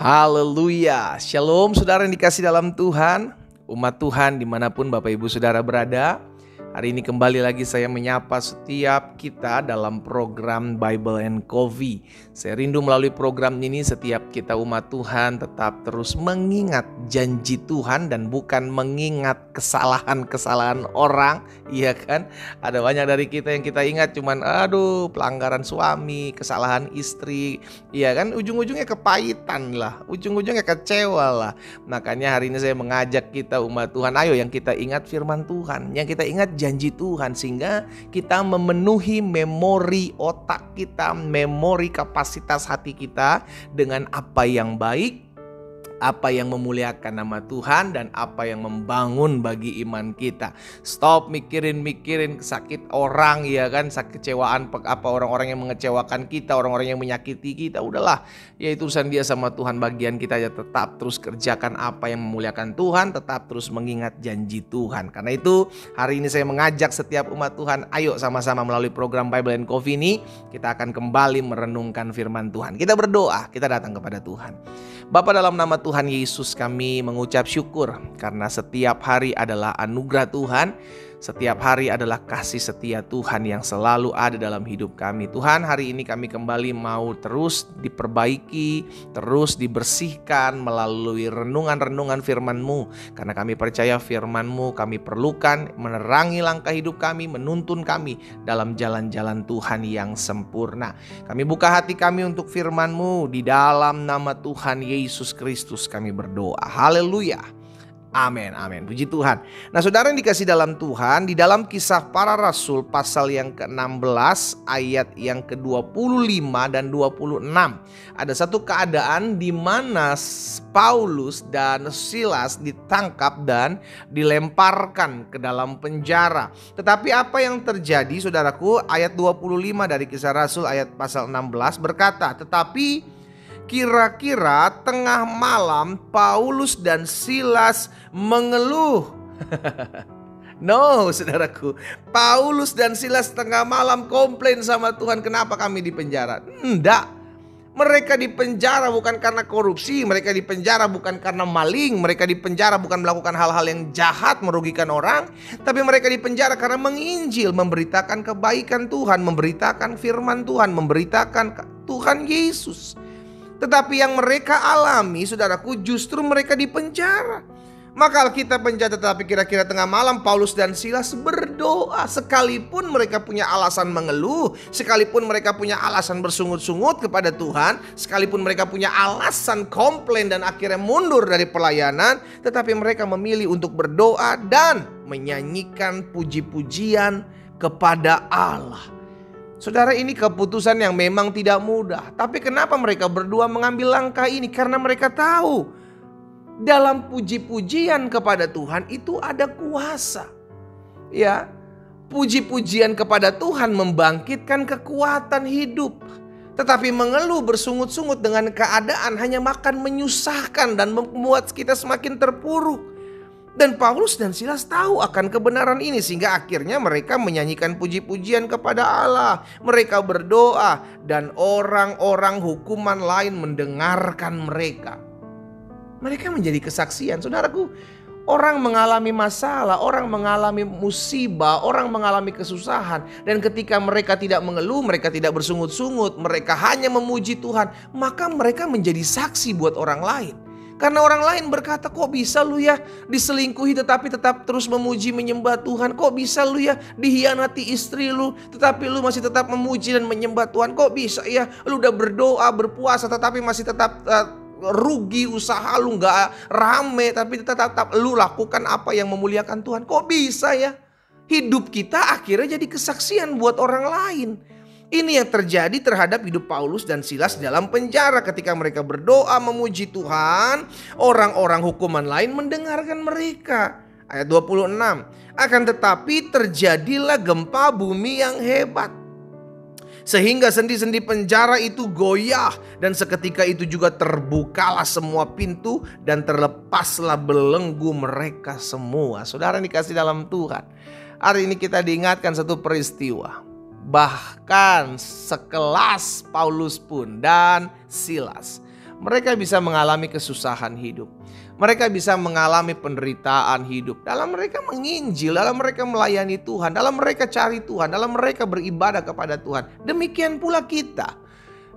Haleluya, shalom saudara yang dikasih dalam Tuhan, umat Tuhan dimanapun Bapak Ibu Saudara berada. Hari ini kembali lagi saya menyapa setiap kita dalam program Bible and Coffee. Saya rindu melalui program ini setiap kita umat Tuhan tetap terus mengingat janji Tuhan dan bukan mengingat kesalahan-kesalahan orang. Iya kan? Ada banyak dari kita yang kita ingat cuman pelanggaran suami, kesalahan istri. Iya kan? Ujung-ujungnya kepahitan lah, ujung-ujungnya kecewa lah. Makanya hari ini saya mengajak kita umat Tuhan, ayo yang kita ingat firman Tuhan, yang kita ingat janji Tuhan, sehingga kita memenuhi memori otak kita, memori kapasitas hati kita dengan apa yang baik, apa yang memuliakan nama Tuhan, dan apa yang membangun bagi iman kita. Stop mikirin sakit orang, ya kan, kecewaan apa orang-orang yang mengecewakan kita, orang-orang yang menyakiti kita. Udahlah, ya itu urusan dia sama Tuhan. Bagian kita aja tetap terus kerjakan apa yang memuliakan Tuhan, tetap terus mengingat janji Tuhan. Karena itu hari ini saya mengajak setiap umat Tuhan, ayo sama-sama melalui program Bible and Coffee ini kita akan kembali merenungkan firman Tuhan. Kita berdoa, kita datang kepada Tuhan. Bapa, dalam nama Tuhan Yesus kami mengucap syukur karena setiap hari adalah anugerah Tuhan. Setiap hari adalah kasih setia Tuhan yang selalu ada dalam hidup kami. Tuhan, hari ini kami kembali mau terus diperbaiki, terus dibersihkan melalui renungan-renungan firman-Mu. Karena kami percaya firman-Mu kami perlukan menerangi langkah hidup kami, menuntun kami dalam jalan-jalan Tuhan yang sempurna. Kami buka hati kami untuk firman-Mu, di dalam nama Tuhan Yesus Kristus kami berdoa. Haleluya. Amin, amin. Puji Tuhan. Nah, saudara yang dikasih dalam Tuhan, di dalam Kisah Para Rasul pasal yang ke-16 ayat yang ke-25 dan 26, ada satu keadaan di mana Paulus dan Silas ditangkap dan dilemparkan ke dalam penjara. Tetapi apa yang terjadi, saudaraku? Ayat 25 dari Kisah Rasul ayat pasal 16 berkata, tetapi kira-kira tengah malam Paulus dan Silas mengeluh. No, saudaraku, Paulus dan Silas tengah malam komplain sama Tuhan, kenapa kami di penjara? Enggak. Mereka di penjara bukan karena korupsi, mereka di penjara bukan karena maling, mereka di penjara bukan melakukan hal-hal yang jahat merugikan orang, tapi mereka di penjara karena menginjil, memberitakan kebaikan Tuhan, memberitakan firman Tuhan, memberitakan Tuhan Yesus. Tetapi yang mereka alami, saudaraku, justru mereka di penjara. Maka Alkitab mencatat, tetapi kira-kira tengah malam Paulus dan Silas berdoa. Sekalipun mereka punya alasan mengeluh, sekalipun mereka punya alasan bersungut-sungut kepada Tuhan, sekalipun mereka punya alasan komplain dan akhirnya mundur dari pelayanan, tetapi mereka memilih untuk berdoa dan menyanyikan puji-pujian kepada Allah. Saudara, ini keputusan yang memang tidak mudah. Tapi kenapa mereka berdua mengambil langkah ini? Karena mereka tahu dalam puji-pujian kepada Tuhan itu ada kuasa. Ya, puji-pujian kepada Tuhan membangkitkan kekuatan hidup. Tetapi mengeluh bersungut-sungut dengan keadaan hanya makan menyusahkan dan membuat kita semakin terpuruk. Dan Paulus dan Silas tahu akan kebenaran ini, sehingga akhirnya mereka menyanyikan puji-pujian kepada Allah. Mereka berdoa dan orang-orang hukuman lain mendengarkan mereka. Mereka menjadi kesaksian. Saudaraku, orang mengalami masalah, orang mengalami musibah, orang mengalami kesusahan. Dan ketika mereka tidak mengeluh, mereka tidak bersungut-sungut, mereka hanya memuji Tuhan, maka mereka menjadi saksi buat orang lain. Karena orang lain berkata, kok bisa lu ya diselingkuhi tetapi tetap terus memuji menyembah Tuhan? Kok bisa lu ya dihianati istri lu tetapi lu masih tetap memuji dan menyembah Tuhan? Kok bisa ya lu udah berdoa berpuasa tetapi masih tetap rugi, usaha lu gak rame tapi tetap lu lakukan apa yang memuliakan Tuhan? Kok bisa ya? Hidup kita akhirnya jadi kesaksian buat orang lain. Ini yang terjadi terhadap hidup Paulus dan Silas dalam penjara. Ketika mereka berdoa memuji Tuhan, orang-orang hukuman lain mendengarkan mereka. Ayat 26. Akan tetapi terjadilah gempa bumi yang hebat, sehingga sendi-sendi penjara itu goyah. Dan seketika itu juga terbukalah semua pintu dan terlepaslah belenggu mereka semua. Saudara dikasih dalam Tuhan, hari ini kita diingatkan satu peristiwa. Bahkan sekelas Paulus pun dan Silas, Mereka bisa mengalami kesusahan hidup. Mereka bisa mengalami penderitaan hidup. Dalam mereka menginjil, dalam mereka melayani Tuhan, dalam mereka cari Tuhan, dalam mereka beribadah kepada Tuhan. Demikian pula kita.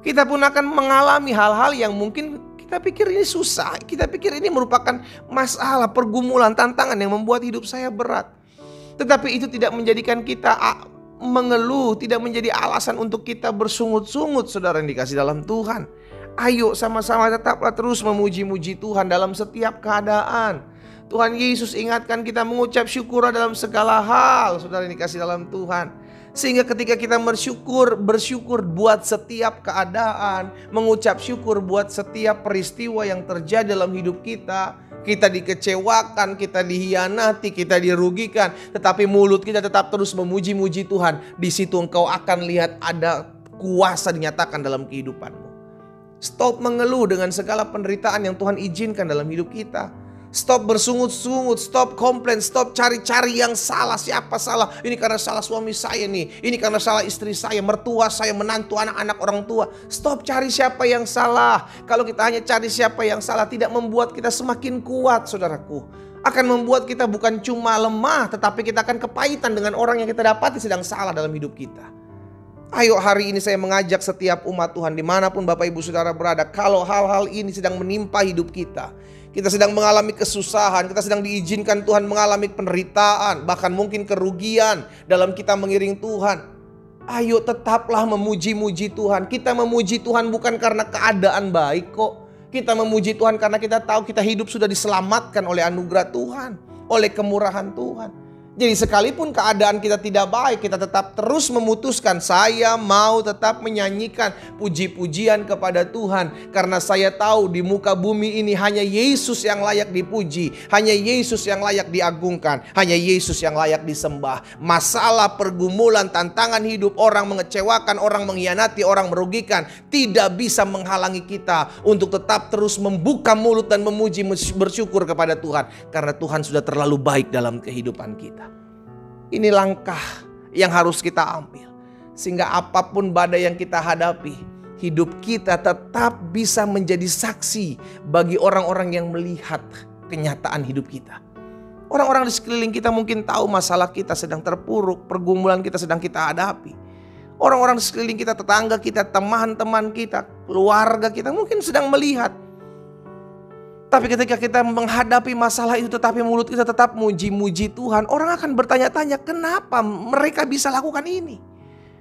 Kita pun akan mengalami hal-hal yang mungkin kita pikir ini susah. Kita pikir ini merupakan masalah, pergumulan, tantangan yang membuat hidup saya berat. Tetapi itu tidak menjadikan kita mengeluh, tidak menjadi alasan untuk kita bersungut-sungut, saudara yang dikasih dalam Tuhan. Ayo sama-sama tetaplah terus memuji-muji Tuhan dalam setiap keadaan. Tuhan Yesus ingatkan kita mengucap syukur dalam segala hal, saudara yang dikasih dalam Tuhan. Sehingga ketika kita bersyukur buat setiap keadaan, mengucap syukur buat setiap peristiwa yang terjadi dalam hidup kita. Kita dikecewakan, kita dihianati, kita dirugikan, tetapi mulut kita tetap terus memuji-muji Tuhan. Di situ engkau akan lihat ada kuasa dinyatakan dalam kehidupanmu. Stop mengeluh dengan segala penderitaan yang Tuhan izinkan dalam hidup kita. Stop bersungut-sungut, stop komplain, stop cari-cari yang salah. Siapa salah? Ini karena salah suami saya nih. Ini karena salah istri saya, mertua saya, menantu, anak-anak orang tua. Stop cari siapa yang salah. Kalau kita hanya cari siapa yang salah, tidak membuat kita semakin kuat, saudaraku. Akan membuat kita bukan cuma lemah, tetapi kita akan kepahitan dengan orang yang kita dapati sedang salah dalam hidup kita. Ayo hari ini saya mengajak setiap umat Tuhan dimanapun Bapak Ibu Saudara berada. Kalau hal-hal ini sedang menimpa hidup kita, kita sedang mengalami kesusahan, kita sedang diizinkan Tuhan mengalami penderitaan, bahkan mungkin kerugian dalam kita mengiring Tuhan. Ayo tetaplah memuji-muji Tuhan. Kita memuji Tuhan bukan karena keadaan baik kok. Kita memuji Tuhan karena kita tahu kita hidup sudah diselamatkan oleh anugerah Tuhan, oleh kemurahan Tuhan. Jadi sekalipun keadaan kita tidak baik, kita tetap terus memutuskan, saya mau tetap menyanyikan puji-pujian kepada Tuhan. Karena saya tahu di muka bumi ini hanya Yesus yang layak dipuji, hanya Yesus yang layak diagungkan, hanya Yesus yang layak disembah. Masalah, pergumulan, tantangan hidup, orang mengecewakan, orang mengkhianati, orang merugikan, tidak bisa menghalangi kita untuk tetap terus membuka mulut dan memuji, bersyukur kepada Tuhan. Karena Tuhan sudah terlalu baik dalam kehidupan kita. Ini langkah yang harus kita ambil. Sehingga apapun badai yang kita hadapi, hidup kita tetap bisa menjadi saksi bagi orang-orang yang melihat kenyataan hidup kita. Orang-orang di sekeliling kita mungkin tahu masalah kita sedang terpuruk, pergumulan kita sedang kita hadapi. Orang-orang di sekeliling kita, tetangga kita, teman-teman kita, keluarga kita mungkin sedang melihat. Tapi ketika kita menghadapi masalah itu tetapi mulut kita tetap muji-muji Tuhan, orang akan bertanya-tanya kenapa mereka bisa lakukan ini?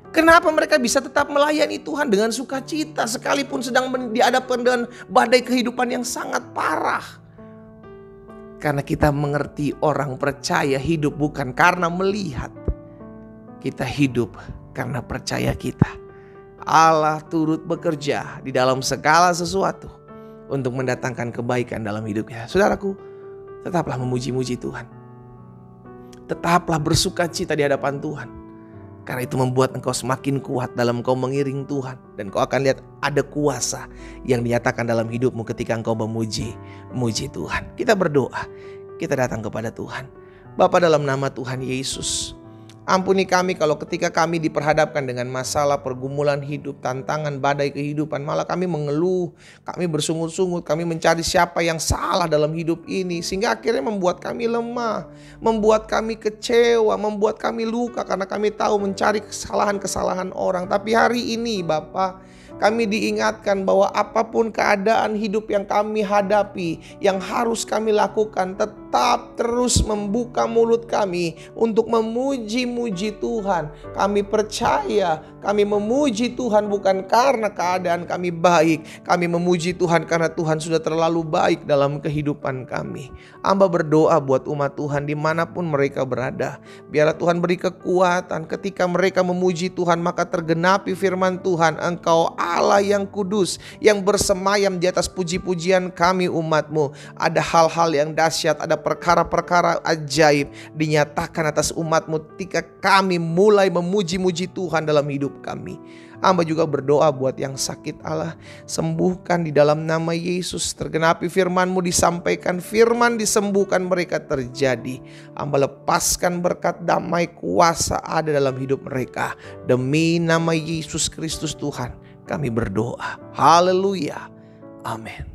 Kenapa mereka bisa tetap melayani Tuhan dengan sukacita sekalipun sedang dihadapkan dengan badai kehidupan yang sangat parah? Karena kita mengerti orang percaya hidup bukan karena melihat. Kita hidup karena percaya kita. Allah turut bekerja di dalam segala sesuatu untuk mendatangkan kebaikan dalam hidupnya. Saudaraku, tetaplah memuji-muji Tuhan. Tetaplah bersuka cita di hadapan Tuhan. Karena itu membuat engkau semakin kuat dalam engkau mengiring Tuhan. Dan engkau akan lihat ada kuasa yang dinyatakan dalam hidupmu ketika engkau memuji Tuhan. Kita berdoa, kita datang kepada Tuhan. Bapa, dalam nama Tuhan Yesus, ampuni kami kalau ketika kami diperhadapkan dengan masalah, pergumulan hidup, tantangan, badai kehidupan, malah kami mengeluh, kami bersungut-sungut, kami mencari siapa yang salah dalam hidup ini. Sehingga akhirnya membuat kami lemah, membuat kami kecewa, membuat kami luka karena kami tahu mencari kesalahan-kesalahan orang. Tapi hari ini Bapa, kami diingatkan bahwa apapun keadaan hidup yang kami hadapi, yang harus kami lakukan, tetap terus membuka mulut kami untuk memuji-muji Tuhan. Kami percaya, kami memuji Tuhan bukan karena keadaan kami baik. Kami memuji Tuhan karena Tuhan sudah terlalu baik dalam kehidupan kami. Hamba berdoa buat umat Tuhan dimanapun mereka berada. Biarlah Tuhan beri kekuatan ketika mereka memuji Tuhan, maka tergenapi firman Tuhan, Engkau Allah yang kudus, yang bersemayam di atas puji-pujian kami umat-Mu. Ada hal-hal yang dahsyat, ada perkara-perkara ajaib dinyatakan atas umat-Mu ketika kami mulai memuji-muji Tuhan dalam hidup kami. Hamba juga berdoa buat yang sakit, Allah sembuhkan di dalam nama Yesus. Tergenapi firman-Mu disampaikan, firman disembuhkan mereka terjadi. Hamba lepaskan berkat damai kuasa ada dalam hidup mereka. Demi nama Yesus Kristus Tuhan kami berdoa. Haleluya. Amin.